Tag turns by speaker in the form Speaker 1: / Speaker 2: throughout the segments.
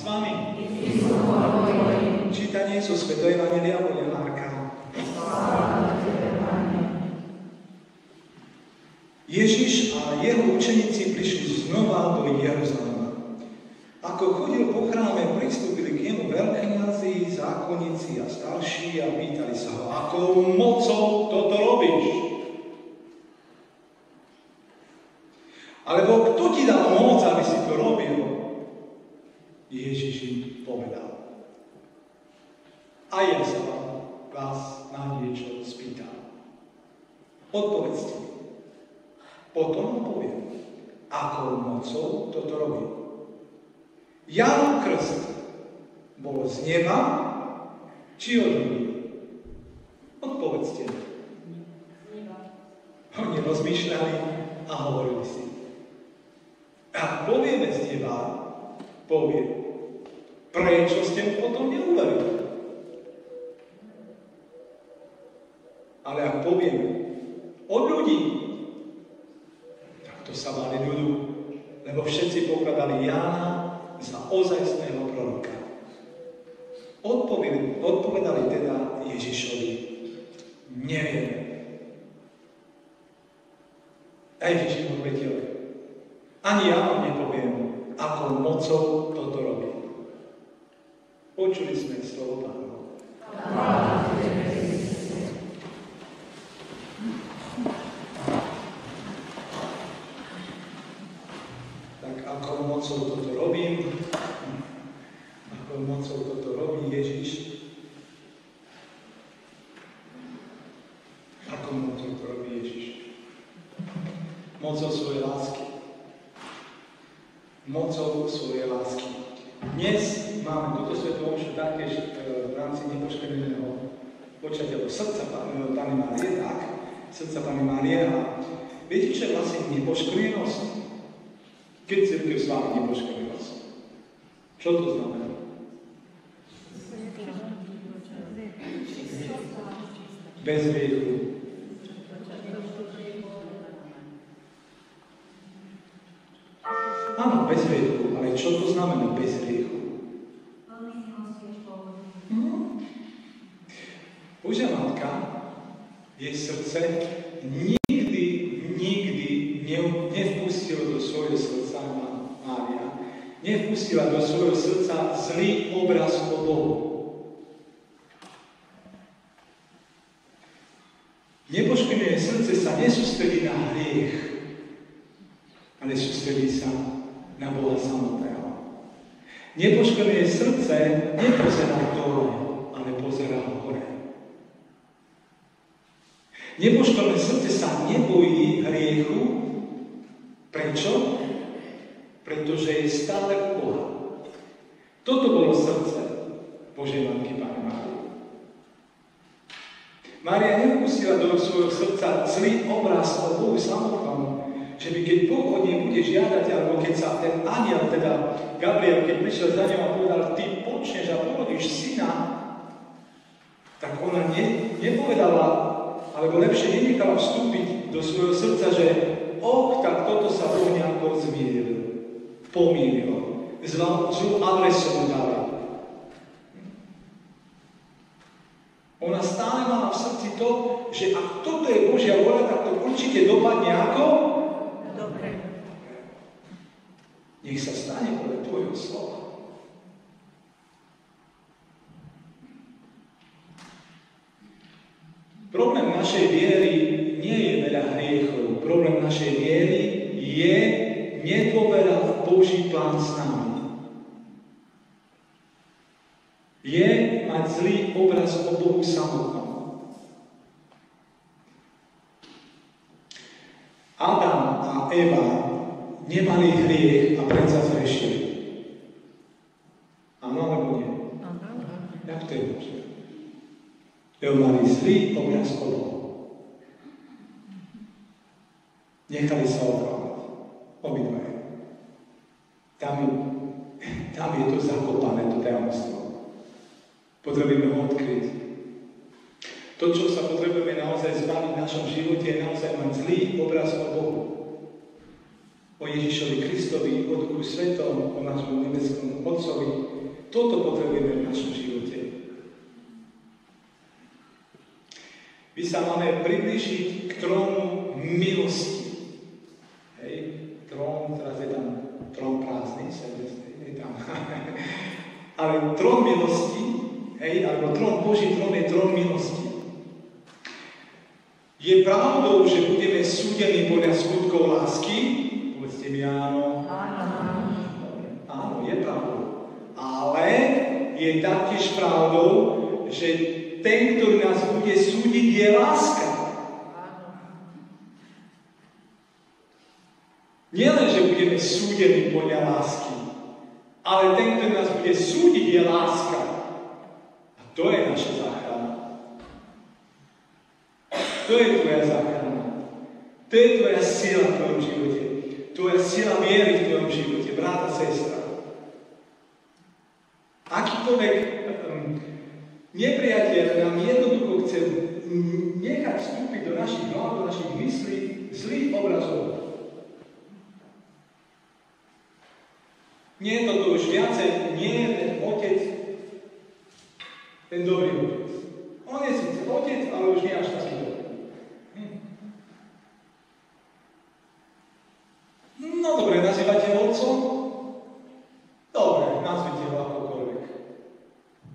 Speaker 1: s vami. Čítanie zo svätého evanjelia podľa Marka. Ježiš a jeho učeníci prišli znova do Jeruzalema. Ako chodil po chráme, pristúpili k nemu veľkňazi, zákonníci a starší a pýtali sa ho, akou mocou toto robíš? Alebo kto ti dal moc, aby si to robil? Ježiš im povedal. A ja sa vás na niečo spýtam. Odpovedzte mi. Potom poviem, akou mocou toto robí. Ján Krst bol z neba, či od ľudí? Odpovedzte mi. Oni rozmýšľali a hovorili si. Ak povieme z neba, povie, prečo ste mu potom neuverili? Ale ak povieme od ľudí, to sa báli ľudu, lebo všetci pokladali Jána za ozajstného proroka. Odpovedali teda Ježišovi, nevieme. A Ježiš im odpovedal, ani ja vám nepoviem, akou mocou toto robí. Počuli sme slovo Pánovo. Akou mocou toto robím, akou mocou toto robí Ježiš, akou mocou to robí Ježiš. Mocou svojej lásky. Mocou svojej lásky. Dnes máme túto svätú omšu taktiež v rámci nepoškvrneného počatia do srdca Panny Márie, tak? Srdca Panny Márie. A viete, čo je vlastne nepoškvrnenosť? Keď cirkev s vami nepoškvrnenosť. Čo to znamená? Bez hriechu. Áno, bez hriechu, ale čo to znamená bez hriechu? Božia Matka, jej srdce nikdy nevpustila do svojho srdca Mária, nevpustila do svojho srdca zlý obraz o Bohu. Nepoškvrnené srdce sa nesústredí na hriech, ale sústredí sa na Boha samotného. Nepoškvrnené srdce nepozerá dole, ale pozerá hore. Nepoškvrnené srdce sa nebojí hriechu. Prečo? Pretože je stále u Boha. Toto bolo srdce Božej Matky Panny Márie. Mária nevpustila do svojho srdca zlý obraz o Bohu samotnom, že by keď Boh od nej bude žiadať, alebo keď sa ten anjel, teda Gabriel, keď prišiel za ňou a povedal, ty počneš a porodíš syna, tak ona nepovedala, alebo lepšie nenechala vstúpiť do svojho srdca, že tak toto sa Boh nejako zmieril, pomýlil, zlú adresu dali. Ona stále mala v srdci to, že ak toto je Božia vôľa, tak to určite dopadne ako? Dobre. Nech sa stane podľa tvojho slova. Problém našej viery nie je veľa hriechov. Problém našej viery je nedôvera v Boží plán s nami. Je mať zlý obraz o Bohu samotnom. Adam a Eva nemali hriech a predsa zhrešili. Áno alebo nie? Jak to je možné? Lebo mali zlý obraz o Bohu. Nechali sa oklamať. Obidvaja. Tam je to zakopané, to tajomstvo. Potrebujeme ho odkryť. To, čo sa potrebujeme naozaj zbaviť v našom živote, je naozaj mať zlý obraz o Bohu. O Ježišovi Kristovi, o Duchu Svetom, o našom nebeskom Otcovi, Toto potrebujeme v našom živote. My sa máme priblížiť k trónu milosti. Hej, trón, teraz je tam trón prázdny, je tam. Ale trón milosti, hej, alebo trón Boží, trón je trón milosti. Je pravdou, že budeme súdení podľa skutkov lásky? Povedzte mi áno. Áno, je pravdou. Ale je taktiež pravdou, že ten, ktorý nás bude súdiť, je láska. Nielen, že budeme súdení podľa lásky, ale ten, ktorý nás bude súdiť, je láska. A to je naša záchrana. To je tvoja záchrana. To je tvoja sila v tvojom živote. Tvoja sila viery v tvojom živote, brat a sestra. Akýkoľvek nepriateľ nám jednoducho chce nechať vstúpiť do našich hlav, do našich myslí zlých obrazov. Nie je to už viacej, nie je ten otec, ten dobrý otec. On je síce otec, ale už nie až taký dobrý. No dobre, nazývate ho otcom? Dobre, nazvite ho akokoľvek.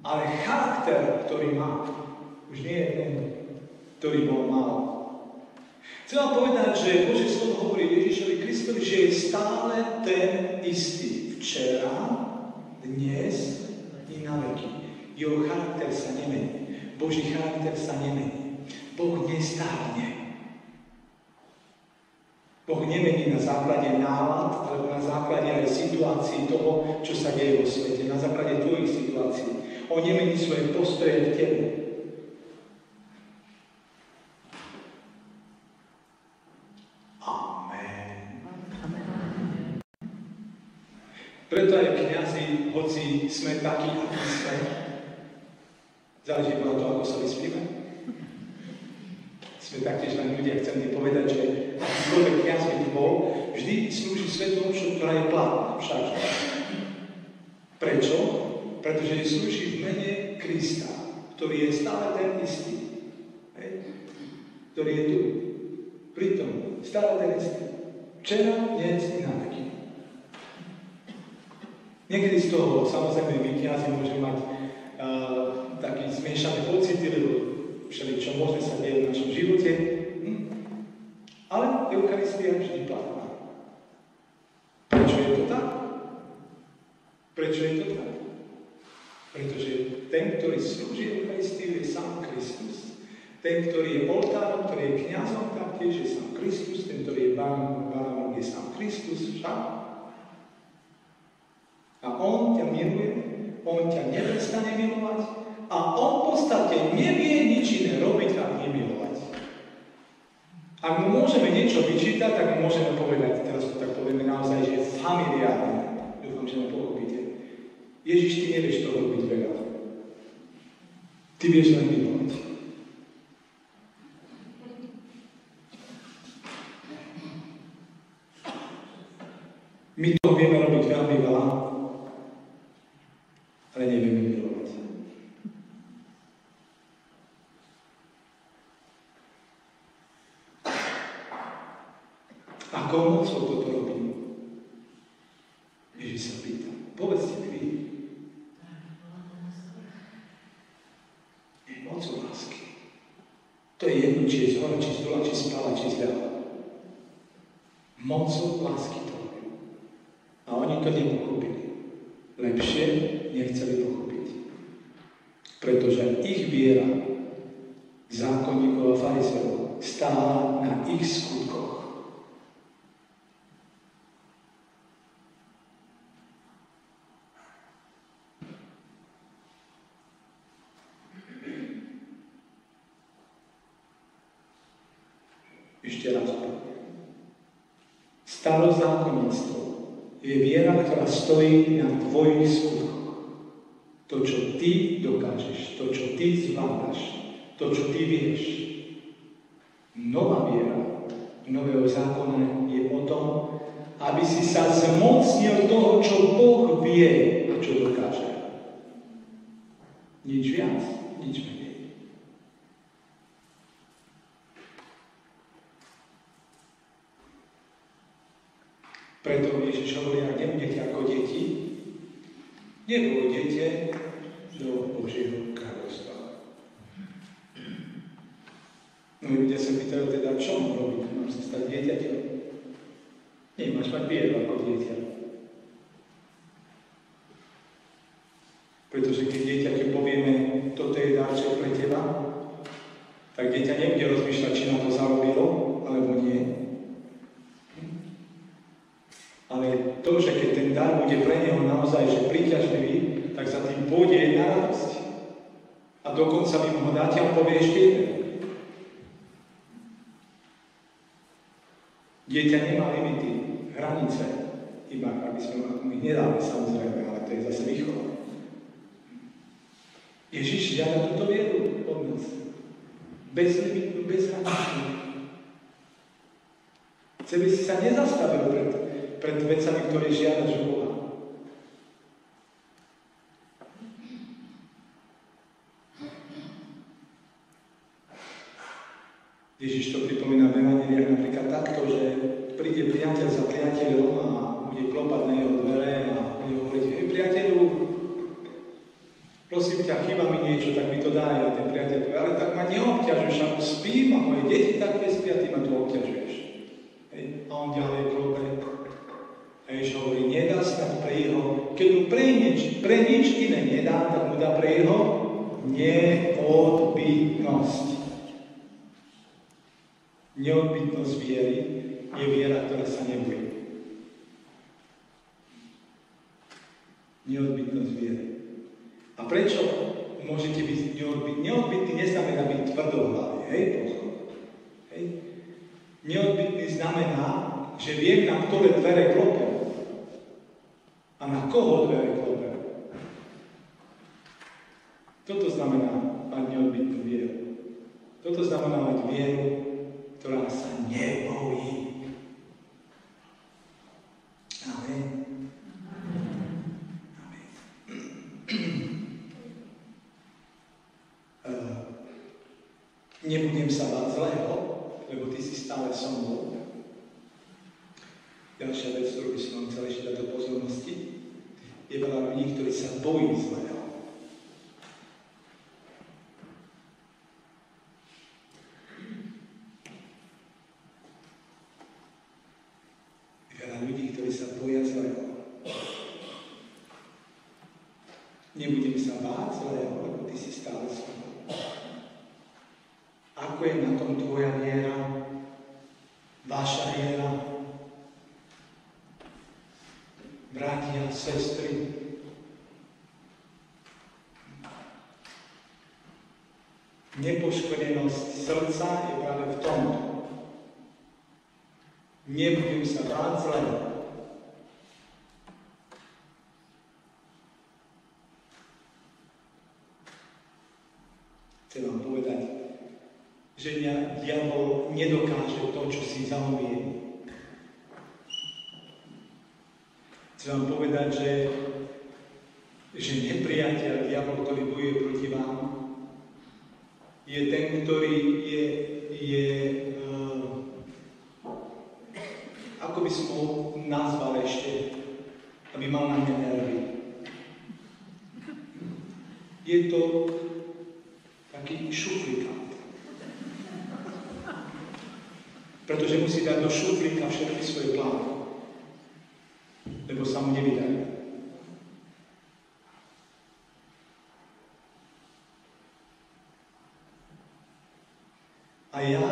Speaker 1: Ale charakter, ktorý má, už nie je ten, ktorý bol mal. Chcem vám povedať, že Božie slovo hovorí Ježišovi Kristovi, že je stále ten istý. Včera, dnes i na veky. Jeho charakter sa nemení. Boží charakter sa nemení. Boh nestárne. Boh nemení na základe nálad, alebo na základe aj situácií toho, čo sa deje vo svete. Na základe tvojich situácií. On nemení svoje postoje k tebe. Preto aj kňazi, hoci sme takí, akí sme, záleží na to, ako sa vyspíme. Sme taktiež len ľudia, chcem ti povedať, že akýkoľvek kňaz by tu bol, vždy slúži svetu omšu, ktorá je platná však. Prečo? Pretože slúži v mene Krista, ktorý je stále ten istý. Ktorý je tu. Pritom stále ten istý. Včera, dnes i na veky. Niekedy z toho, samozrejme, my kňazi môžeme mať taký zmiešané pocity, lebo všeličo možné sa deje v našom živote. Ale Eucharistia je vždy platná. Prečo je to tak? Prečo je to tak? Pretože ten, ktorý slúži Eucharistiu, je sám Kristus. Ten, ktorý je oltárom, ktorý je kňazom, taktiež je sám Kristus. Ten, ktorý je baránom, je sám Kristus. Však? A on ťa miluje, on ťa neprestane milovať a on v podstate nevie nič iné robiť, ak nemilovať. Ak mu môžeme niečo vyčítať, tak mu môžeme povedať, teraz to tak povieme naozaj, že je familiárne. Dúfam, že ma pochopíte. Ježiš, ty nevieš toho robiť veľa. Ty vieš len milovať. My to vieme robiť veľmi veľa, ale nevieme milovať. Akou mocou toto robíme? Ježiš sa pýta. Povedzte mi vy. Je mocou lásky. To je jedno, či je z hora, či z dola, či spáva, či zľava. Mocou lásky to robí. A oni to nepochopili. Lepšie nechceli pochopiť. Pretože ich viera zákonníkov a farizeov stála na ich skutkoch. Ešte raz poviem. Starozákonníctvo je viera, ktorá stojí na tvojich skutkoch. To, čo ty dokážeš, to, čo ty zvládaš, to, čo ty vieš. Nová viera nového zákona je o tom, aby si sa zmocnil toho, čo Boh vie a čo dokáže. Nič viac, nič menej. Preto Ježiš hovorí, ak nebudete ako deti, nepôjdete do Božieho kráľovstva. No ľudia sa pýtajú teda, čo mám robiť? Mám sa stať dieťaťom? Nie, máš mať vieru ako dieťa. Pretože keď dieťaťu povieme, toto je darček pre teba, tak dieťa nebude rozmýšľať, či na to zarobilo, alebo nie. Ale to, že keď ten dar bude pre neho naozaj že príťažlivý, tak za tým pôjde na radosť. A dokonca vy mu ho dáte a povie ešte jeden. Dieťa nemá limity, hranice, iba aby sme my nedáme samozrejme, ale to je zase výchova. Ježiš žiada túto vieru od nás. Bez limitu, bez hraničnú. Chce by si sa nezastavil pred vecami, ktoré žiadaš od Boha. Ježiš to pripomína v Evanjeliách napríklad takto, že príde priateľ za priateľom a bude klopať na jeho dvere a bude hovoriť, hej priateľu, prosím ťa, chýba mi niečo, tak mi to daj. A ten priateľ povie, ale tak ma neobťažuješ, ako spím a moje deti tak nespia, ty ma tu obťažuješ. Hej. A on ďalej klope. A Ježiš hovorí, nedá sa pre jeho, keď mu pre nič iné nedá, tak mu dá pre jeho neodbytnosť. Neodbytnosť viery je viera, ktorá sa nebojí. Neodbytnosť viery. A prečo môžete byť neodbytní? Neodbytný neznamená byť tvrdohlavý, hej? Hej? Neodbytný znamená, že viem, na ktoré dvere klopem. A na koho dvere klopem. Toto znamená mať neodbytnú vieru. Toto znamená mať vieru, ktorá sa nebojí. Amen. Amen. Nebudem sa báť zlého, lebo ty si stále so mnou. Ďalšia vec, ktorú by som vám chcel ešte dať do pozornosti, je veľa ľudí, ktorí sa bojí zlého. Veľa ľudí, ktorí sa boja zlého. Nebudem sa báť zlého, lebo ty si stále so mnou. Ako je na tom tvoja viera, vaša viera, bratia, sestry? Nepoškvrnenosť srdca je práve v tomto. Nebudem sa báť zlého. Chcem vám povedať, že diabol nedokáže to, čo si zaumieni. Chcem vám povedať, že nepriateľ, diabol, ktorý bojuje proti vám, je ten, ktorý je ako by som ho nazval ešte, aby mal na mňa nervy. Je to taký šuflikant. Pretože musí dať do šuflíka všetky svoje plány. Lebo sa mu nevydajú. A ja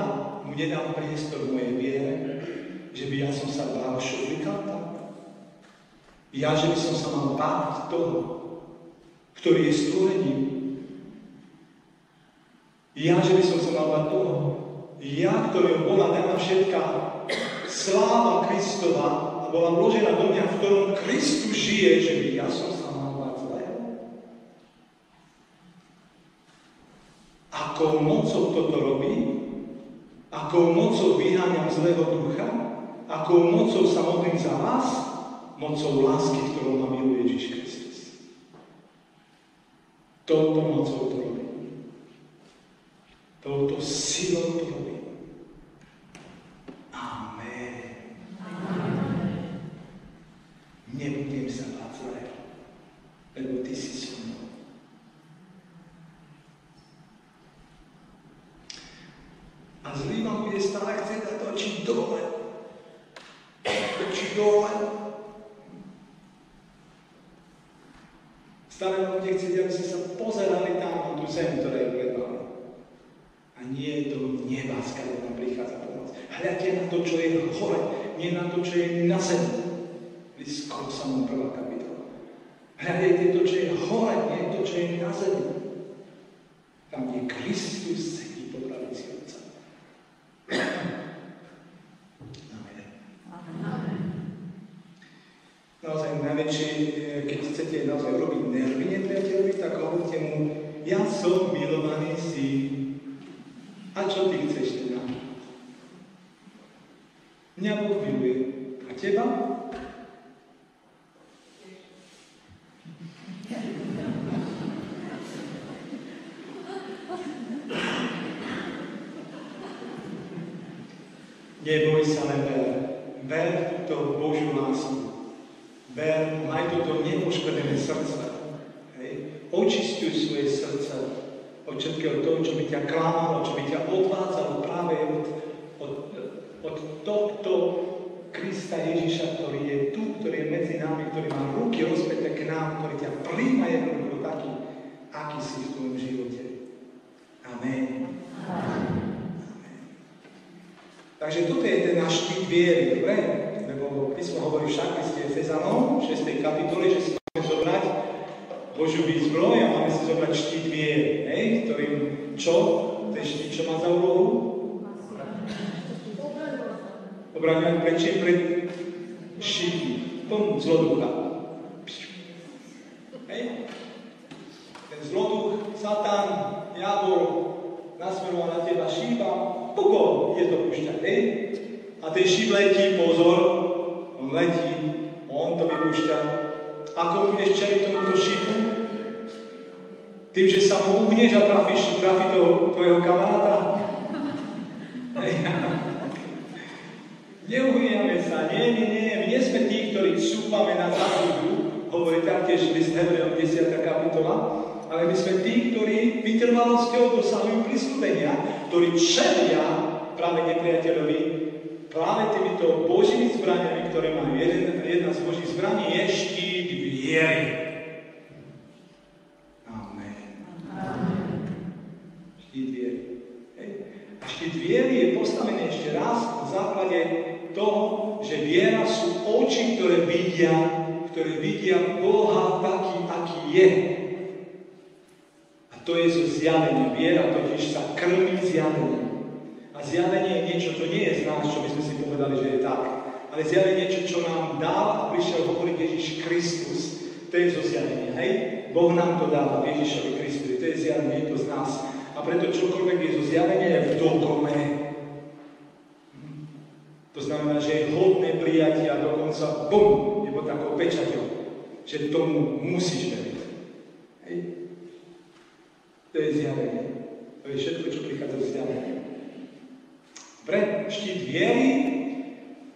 Speaker 1: mu nedám priestor mojej viere, že by ja som sa bál šuflikanta. Ja, že by som sa mal báť toho, ktorý je stvorením. Ja, že by som sa mal báť toho, ja, ktorého bola daná všetká sláva Kristova a bola vložená do mňa, v ktorom Kristus žije, že by ja som sa mal báť zlého. Akou mocou toto robí? Akou mocou vyháňam zlého ducha? Akou mocou sa modlím za vás? Mocou lásky, ktorou ma miluje Ježiš Kristus. Touto mocou to robí. Touto silou to robí. Amen. Nebudem sa báť zlého, lebo ty si so mnou. A zlý vám bude stále chcieť dať oči dole. Oči dole. Stále vám bude chcieť, aby ste sa pozerali tam na tú zem, ktorá je pred vami. A nie do neba, skáde vám prichádza pomoc. Hľadte na to, čo je hore, nie na to, čo je na zemi. List Kolosanom 1. kapitola. Hľadajte to, čo je hore, nie to, čo je na zemi. Tam, kde Kristus sedí po pravici Otca. Amen. Amen. Naozaj najväčšie, keď chcete naozaj robiť nervy nepriateľovi, tak hovorte mu, ja som milovaný syn. A čo ty chceš teda? Mňa Boh miluje. A teba? Neboj sa, len ver. Ver to Božiu lásku. Ver, maj toto nepoškodené srdce. Očistuj svoje srdce od všetkého toho, čo by ťa klamalo, čo by ťa odvádzalo práve od tohto Krista Ježiša, ktorý je tu, ktorý je medzi nami, ktorý má ruky rozpäté k nám, ktorý ťa príjma jednoducho taký, aký si v tvojom živote. Amen. Amen. Takže toto je ten náš štít viery, dobre? Lebo písmo hovorí však, keď ste Efezanom, 6. kapitole, že si máme zobrať Božiu výzbroj a máme si zobrať štít viery, ktorým čo? Ten štít, čo má za úlohu? Obraňovať plečie pred šípy, plnú zloducha. Ten zloduch, Satan, diabol, nasmeroval na teba šípa, puko, je to púšťať, A ten šíp letí, pozor, on letí, on to vypúšťa. Ako budeš čeliť tomuto šípu? Tým, že sa mu uhneš a trafi toho tvojho kamaráta? Neuhniame sa, nie. My nie sme tí, ktorí súpame na záhudu, hovorí taktiež list Hebrejom 10. kapitola, ale my sme tí, ktorí vytrvalosťou dosahujú prisľúbenia, ktorí čelia práve nepriateľovi, práve týmito Božími zbraniami, ktoré majú. Jedna z Božích zbraní je štít viery. Amen. Štít viery. A štít viery je postavený ešte raz na základe toho, že viera sú oči, ktoré vidia Boha taký, aký je. A to je zo zjavenia. Viera totiž sa krmí zjavením. A zjavenie je niečo, čo nie je z nás, čo by sme si povedali, že je tak. Ale zjavenie je niečo, čo nám dal a prišiel hovoriť Ježiš Kristus. To je zo zjavenia, hej? Boh nám to dáva, Ježišovi Kristovi. To je zjavenie, je to z nás. A preto čokoľvek je zo zjavenia, je v dogme. To znamená, že je hodné prijatia, dokonca bum, nebo takou pečaťou, že tomu musíš veriť. Hej? To je zjavenie. To je všetko, čo prichádza z zjavenia. Pre štít viery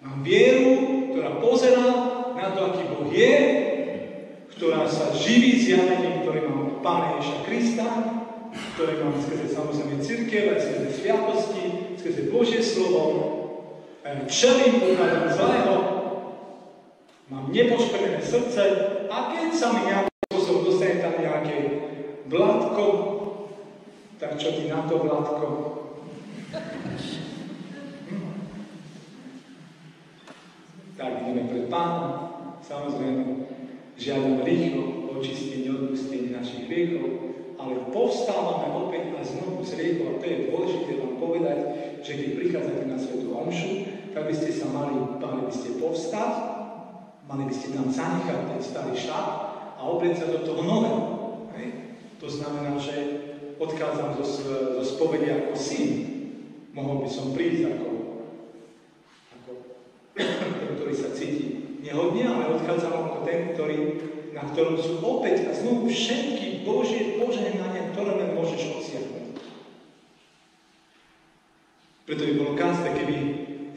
Speaker 1: mám vieru, ktorá pozerá na to, aký Boh je, ktorá sa živí zjavením, ktoré mám od Pána Ježiša Krista, ktoré mám skrze samozrejme cirkev, aj skrze sviatosti, skrze Božie slovo, čelím odhľadom zlého, mám nepoškodené srdce a keď sa mi nejakým spôsobom dostane tam nejaké blátko, tak čo ti na to blátko? Tak ideme pred Pánom, samozrejme žiadam rýchlo očistenie, odpustenie našich hriechov, ale povstávame opäť a znovu z hriechov, a to je dôležité vám povedať, že keď prichádzate na svätú omšu, tak by ste sa mali by ste povstať, mali by ste tam zanechať ten starý šat a obrieť sa do toho nového. To znamená, že odchádzam zo spovede ako syn. Mohol by som prísť ako ten, ktorý sa cíti nehodne, ale odchádzam ako ten, ktorý na ktorom sú opäť a znovu všetky Božie požehnania, ktoré len môžeš obsiahnuť. Preto by bolo krásne, keby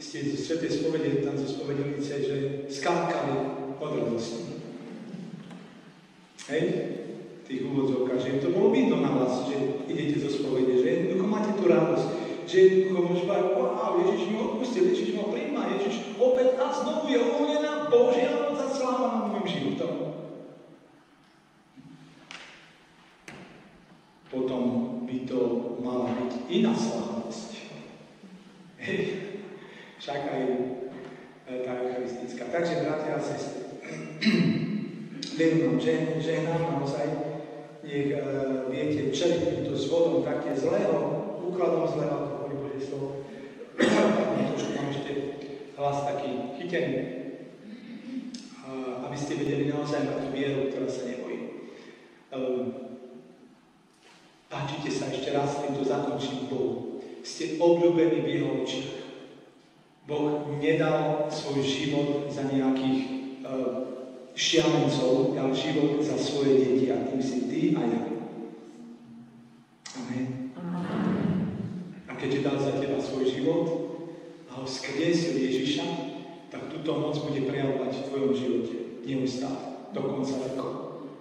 Speaker 1: ste zo svätej spovede, tam zo spovedenice, že skákali od radosti. Hej? V tých úvodzovkách, že to bolo vidno na vás, že idete zo spovede, že jednoducho máte tú radosť, že jednoducho môžeš povedať, wow, Ježiš mi odpustil, Ježiš ma príjma, Ježiš opäť a znovu je uvoľnená Božia moc a sláva nad môjim životom. Potom by to mala byť iná slávnosť. Hej, však aj tá eucharistická. Takže, bratia a sestry, veru nám žehnám naozaj, nech viete čeliť týmto zvodom také zlého, úkladom zlého, ako hovorí Božie slovo. Trošku mám ešte hlas taký chytený, aby ste vedeli naozaj mať tú vieru, ktorá sa nebojí. Páčite sa ešte raz týmto zakončím Bohu. Ste obľúbení v jeho očiach. Boh nedal svoj život za nejakých šialencov, dal život za svoje deti a tým si ty a ja. Amen. A keďže dal za teba svoj život a ho skriesil Ježiša, tak túto moc bude prejavovať v tvojom živote neustále, do konca vekov.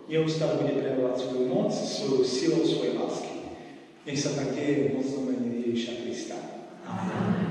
Speaker 1: Neustále bude prejavovať svoju moc, svoju silou, svoje lásky. Nech sa tak deje v mocnom mene Ježiša Krista. Amen.